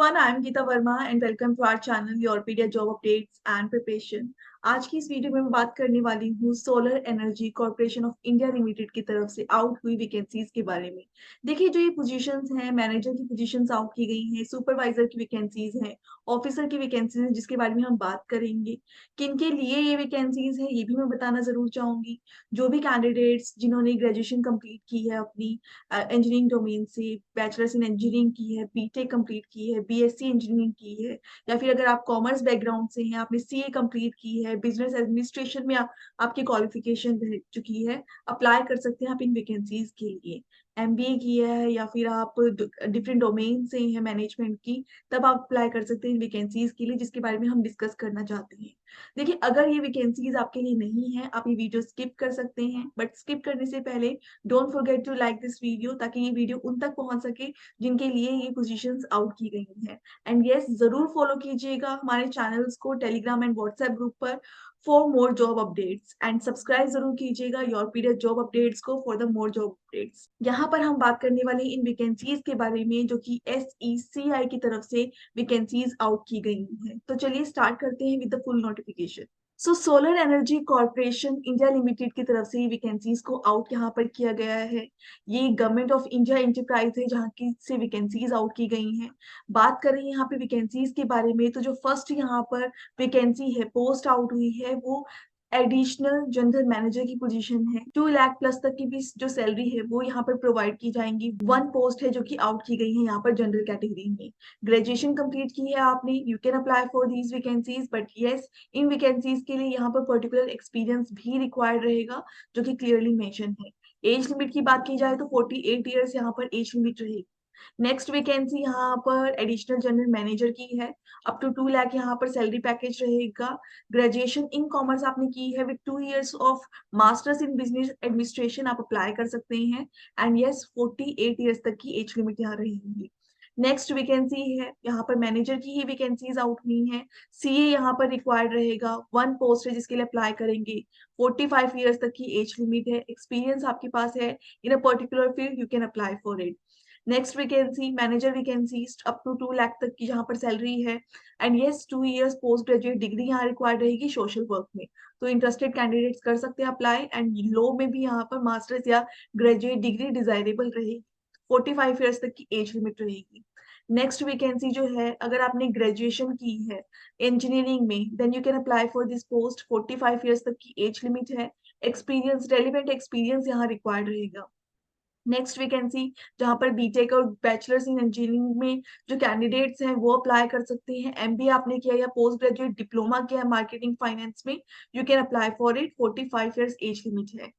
everyone, I am Geeta Verma and welcome to our channel Europedia Job Updates and Preparation। आज की इस video में मैं बात करने वाली हूँ solar energy corporation of India limited की तरफ से आउट हुई वैकेंसीज के बारे में। देखिए, जो ये पोजीशंस हैं, मैनेजर की पोजीशंस आउट की गई हैं, सुपरवाइजर की वैकेंसीज हैं, ऑफिसर की वैकेंसीज हैं, जिसके बारे में हम बात करेंगे। किनके लिए ये वैकेंसीज है ये भी मैं बताना जरूर चाहूंगी। जो भी कैंडिडेट्स जिन्होंने ग्रेजुएशन कंप्लीट की है अपनी इंजीनियरिंग डोमेन से, बैचलर्स इन इंजीनियरिंग की है, बीटेक कंप्लीट की है, बीएससी इंजीनियरिंग की है, या फिर अगर आप कॉमर्स बैकग्राउंड से हैं, आपने सीए कंप्लीट की है, बिजनेस एडमिनिस्ट्रेशन में आपकी क्वालिफिकेशन रह चुकी है, अप्लाई कर सकते हैं आप इन वैकेंसीज के लिए। एमबीए किया है या फिर आप डिफरेंट डोमेन से हैं मैनेजमेंट की, तब आप अप्लाई कर सकते हैं इन वैकेंसीज के लिए, जिसके बारे में हम डिस्कस करना चाहते हैं। देखिए, अगर ये वैकेंसीज आपके लिए नहीं है, आप ये वीडियो स्किप कर सकते हैं, बट स्किप करने से पहले don't forget to like this video, ताकि ये वीडियो उन तक पहुंच सके जिनके लिए ये पोजीशंस आउट की गई हैं। एंड यस, जरूर फॉलो कीजिएगा हमारे चैनल्स को टेलीग्राम एंड व्हाट्सएप ग्रुप पर for more job updates, and subscribe जरूर कीजिएगा योरपीडिया जॉब अपडेट्स को for the more job updates. यहाँ पर हम बात करने वाले इन वैकेंसीज के बारे में जो कि SECI की तरफ से वैकेंसीज आउट की गई हैं। तो चलिए स्टार्ट करते हैं with the full notification. Solar energy corporation India limited की तरफ से वैकेंसीज को आउट यहाँ पर किया गया है। ये गवर्नमेंट ऑफ इंडिया एंटरप्राइज है जहाँ की से वैकेंसीज आउट की गई हैं। बात करें यहाँ पे वैकेंसीज के बारे में, तो जो फर्स्ट यहाँ पर वैकेंसी है, पोस्ट आउट हुई है, वो एडिशनल जनरल मैनेजर की पोजीशन है। 2 लाख प्लस तक की भी जो सैलरी है वो यहाँ पर प्रोवाइड की जाएंगी। वन पोस्ट है जो कि आउट की गई है यहाँ पर जनरल कैटेगरी में। ग्रेजुएशन कंप्लीट की है आपने, you can apply for these vacancies, but yes, in vacancies के लिए यहाँ पर पर्टिकुलर एक्सपीरियंस भी रिक्वायर्ड रहेगा, जो कि क्लियरली मेंशन है। एज लिमिट की बात की जाए तो 48 ईयर्स यहाँ पर एज लिमिट रहेगी। नेक्स्ट वैकेंसी यहाँ पर एडिशनल जनरल मैनेजर की है। अप टू 2 लाख यहाँ पर सैलरी पैकेज रहेगा। ग्रेजुएशन इन कॉमर्स आपने की है with 2 years of masters in business administration, आप अप्लाई कर सकते हैं। एंड यस, 48 ईयर्स तक की एज लिमिट यहाँ रहेगी। नेक्स्ट वैकेंसी है यहाँ पर मैनेजर की ही वैकेंसीज आउट हुई हैं। सीए यहाँ पर रिक्वायर्ड रहेगा, वन पोस्ट है जिसके लिए अप्लाई करेंगे। 45 ईयर्स तक की एज लिमिट है, एक्सपीरियंस आपके पास है in a particular field, you can apply for it. Next vacancy manager vacancy up to 2 lakh तक की जहाँ पर सैलरी है। And yes, 2 years post graduate degree यहाँ रिक्वायर्ड रहेगी सोशल वर्क में। तो इंटरेस्टेड कैंडिडेट्स कर सकते हैं अप्लाई। एंड लॉ में भी यहाँ पर मास्टर्स या ग्रेजुएट डिग्री डिजायरेबल रहेगी। 45 ईयर्स तक की एज लिमिट रहेगी। नेक्स्ट वैकेंसी जो है, अगर आपने ग्रेजुएशन की है इंजीनियरिंग में, then you can apply for this post. 45 years तक की एज लिमिट है। एक्सपीरियंस, रेलिवेंट एक्सपीरियंस यहाँ रिक्वायर्ड रहेगा। नेक्स्ट वैकेंसी जहां पर बीटेक और बैचलर्स इन इंजीनियरिंग में जो कैंडिडेट्स हैं वो अप्लाई कर सकते हैं। एमबीए आपने किया या पोस्ट ग्रेजुएट डिप्लोमा किया है मार्केटिंग फाइनेंस में, you can apply for it. 45 years age limit है।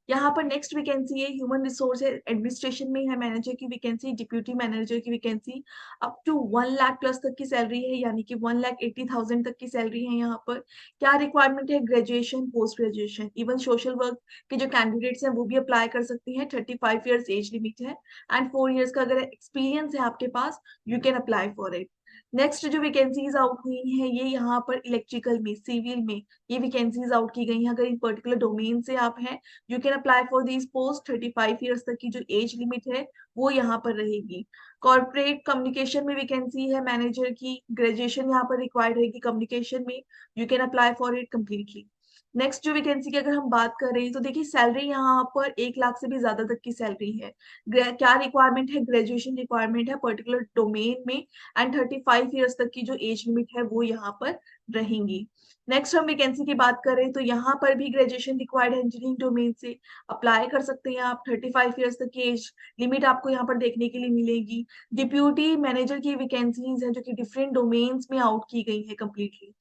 यहाँ पर नेक्स्ट वैकेंसी है ह्यूमन रिसोर्स एडमिनिस्ट्रेशन में है, मैनेजर की वैकेंसी, डिप्यूटी मैनेजर की vacancy. Up to 1 lakh plus तक की सैलरी है, यानी कि 1,80,000 तक की सैलरी है। यहाँ पर क्या रिक्वायरमेंट है? Graduation, post graduation, even social work के जो कैंडिडेट्स हैं वो भी अप्लाई कर सकते हैं। 35 ईयर्स एज लिमिट है। एंड 4 years का अगर एक्सपीरियंस है आपके पास, you can apply for it. Next जो वैकेंसीज आउट हुई हैं, ये यहाँ पर इलेक्ट्रिकल में, सिविल में ये वैकेंसीज आउट की गई हैं। अगर इन पर्टिकुलर डोमेन से आप हैं, you can apply for this post. 35 years तक की जो एज लिमिट है वो यहाँ पर रहेगी। कॉर्पोरेट कम्युनिकेशन में वैकेंसी है मैनेजर की, ग्रेजुएशन यहाँ पर रिक्वायर्ड रहेगी कम्युनिकेशन में, you can apply for it completely. Next जो वैकेंसी की अगर हम बात करें, तो देखिए सैलरी यहाँ पर 1 लाख से भी ज्यादा तक की सैलरी है। क्या रिक्वायरमेंट है? ग्रेजुएशन रिक्वायरमेंट है पर्टिकुलर डोमेन में। एंड 35 ईयर्स तक की जो एज लिमिट है वो यहाँ पर रहेंगी। नेक्स्ट हम वैकेंसी की बात करें, तो यहाँ पर भी ग्रेजुएशन रिक्वायर्ड है इंजीनियरिंग डोमेन से, अप्लाई कर सकते हैं आप। 35 ईयर्स तक की एज लिमिट आपको यहाँ पर देखने के लिए मिलेगी। डिप्यूटी मैनेजर की वैकेंसीज हैं जो कि डिफरेंट डोमेन्स में आउट की गई है कम्प्लीटली।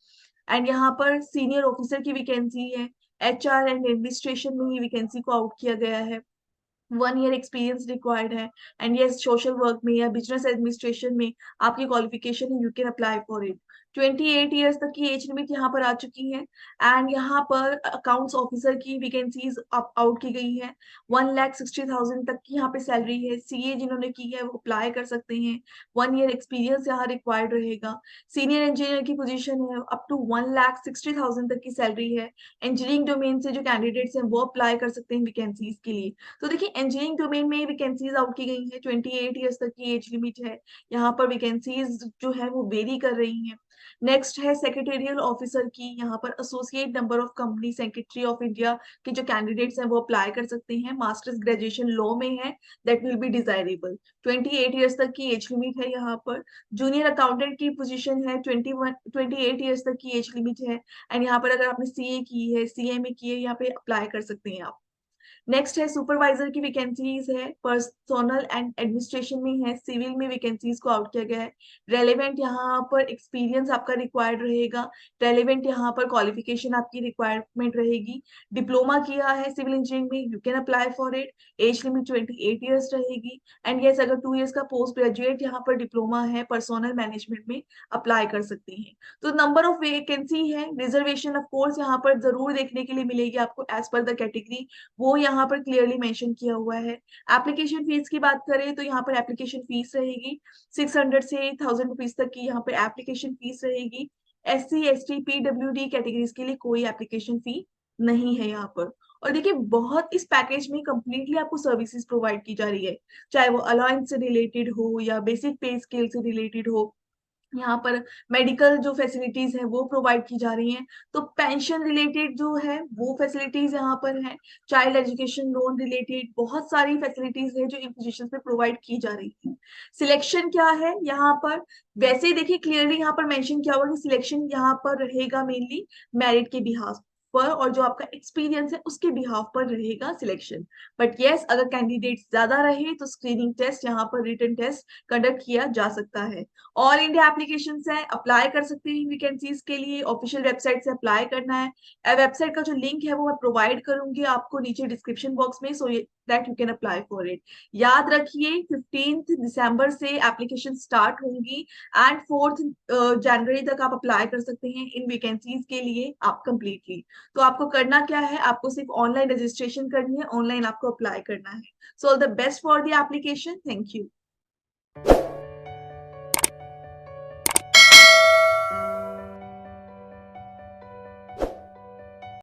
एंड यहाँ पर सीनियर ऑफिसर की वैकेंसी है, HR एंड एडमिनिस्ट्रेशन में ही वैकेंसी को आउट किया गया है। 1 year एक्सपीरियंस रिक्वायर्ड है। एंड ये सोशल वर्क में या बिजनेस एडमिनिस्ट्रेशन में आपकी क्वालिफिकेशन है, you can apply for it. 28 years तक की एज लिमिट यहाँ पर आ चुकी है। एंड यहाँ पर अकाउंट्स ऑफिसर की वैकेंसीज आउट की गई है। 1,60,000 तक की यहाँ पे सैलरी है। सीए जिन्होंने की है वो अप्लाई कर सकते हैं। 1 ईयर एक्सपीरियंस यहाँ रिक्वायर्ड रहेगा। सीनियर इंजीनियर की पोजीशन है, अप टू 1,60,000 तक की सैलरी है। इंजीनियरिंग डोमेन से जो कैंडिडेट्स हैं वो अप्लाई कर सकते हैं वैकेंसीज के लिए। तो देखिए इंजीनियरिंग डोमेन में वैकेंसीज आउट की गई है। 28 ईयर्स तक की एज लिमिट है। यहाँ पर वैकेंसीज जो है वो वेरी कर रही हैं। नेक्स्ट है सेक्रेटेरियल ऑफिसर की। यहाँ पर associate number of company secretary of India के जो कैंडिडेट्स हैं वो अप्लाई कर सकते हैं। मास्टर्स ग्रेजुएशन लॉ में है, that will be desirable. 28 years तक की एज लिमिट है यहाँ पर। जूनियर अकाउंटेंट की पोजीशन है, 28 ईयर्स तक की एज लिमिट है। एंड यहाँ पर अगर आपने सीए की है, सीएमए की है, यहाँ पे अप्लाई कर सकते हैं आप। नेक्स्ट है सुपरवाइजर की वैकेंसीज है। पर्सनल एंड एडमिनिस्ट्रेशन में है, सिविल में वैकेंसीज को आउट किया गया है। रेलेवेंट यहाँ पर एक्सपीरियंस आपका रिक्वायर्ड रहेगा। रेलेवेंट यहाँ पर क्वालिफिकेशन आपकी रिक्वायरमेंट रहेगी। डिप्लोमा किया है सिविल इंजीनियरिंग में, you can apply for it. Age limit 28 years रहेगी। एंड यस, अगर 2 ईयर्स का पोस्ट ग्रेजुएट यहाँ पर डिप्लोमा है पर्सनल मैनेजमेंट में, अप्लाई कर सकते हैं। तो नंबर ऑफ वैकेंसी है। रिजर्वेशन ऑफ कोर्स यहाँ पर जरूर देखने के लिए मिलेगी आपको एज पर द कैटेगरी, वो यहाँ पर क्लियरली मेंशन किया हुआ है। एप्लीकेशन फीस की बात करें तो यहाँ पर एप्लीकेशन फीस रहेगी 600 से 1,000 रुपीज तक की यहाँ पर एप्लीकेशन फीस रहेगी। SC ST PWD कैटेगरीज के लिए कोई एप्लीकेशन फी नहीं है यहाँ पर। और देखिए बहुत इस पैकेज में कंप्लीटली आपको सर्विसेज प्रोवाइड की जा रही है, चाहे वो अलाउंस से रिलेटेड हो या बेसिक पे स्केल से रिलेटेड हो। यहाँ पर मेडिकल जो फैसिलिटीज है वो प्रोवाइड की जा रही हैं। तो पेंशन रिलेटेड जो है वो फैसिलिटीज यहाँ पर है। चाइल्ड एजुकेशन लोन रिलेटेड बहुत सारी फैसिलिटीज है जो इन पोजीशन पे प्रोवाइड की जा रही है। सिलेक्शन क्या है यहाँ पर, वैसे ही देखिए क्लियरली यहाँ पर मेंशन किया हुआ कि सिलेक्शन यहाँ पर रहेगा मेनली मेरिट के बिहाफ पर, और जो आपका एक्सपीरियंस है उसके बिहाफ पर रहेगा सिलेक्शन। बट यस, अगर कैंडिडेट ज्यादा रहे तो स्क्रीनिंग टेस्ट यहाँ पर रिटन टेस्ट कंडक्ट किया जा सकता है। ऑल इंडिया एप्लीकेशन है, अप्लाई कर सकते हैं वैकेंसीज के लिए। ऑफिशियल वेबसाइट से अप्लाई करना है। वेबसाइट का जो लिंक है वो मैं प्रोवाइड करूंगी आपको नीचे डिस्क्रिप्शन बॉक्स में, so that you can apply for it. याद रखिए 15 दिसंबर से एप्लीकेशन स्टार्ट होंगी एंड 4 जनवरी तक आप अप्लाई कर सकते हैं इन वैकेंसीज के लिए आप कंप्लीटली। तो आपको करना क्या है, आपको सिर्फ ऑनलाइन रजिस्ट्रेशन करनी है, ऑनलाइन आपको अप्लाई करना है। So all the best for the application. Thank you.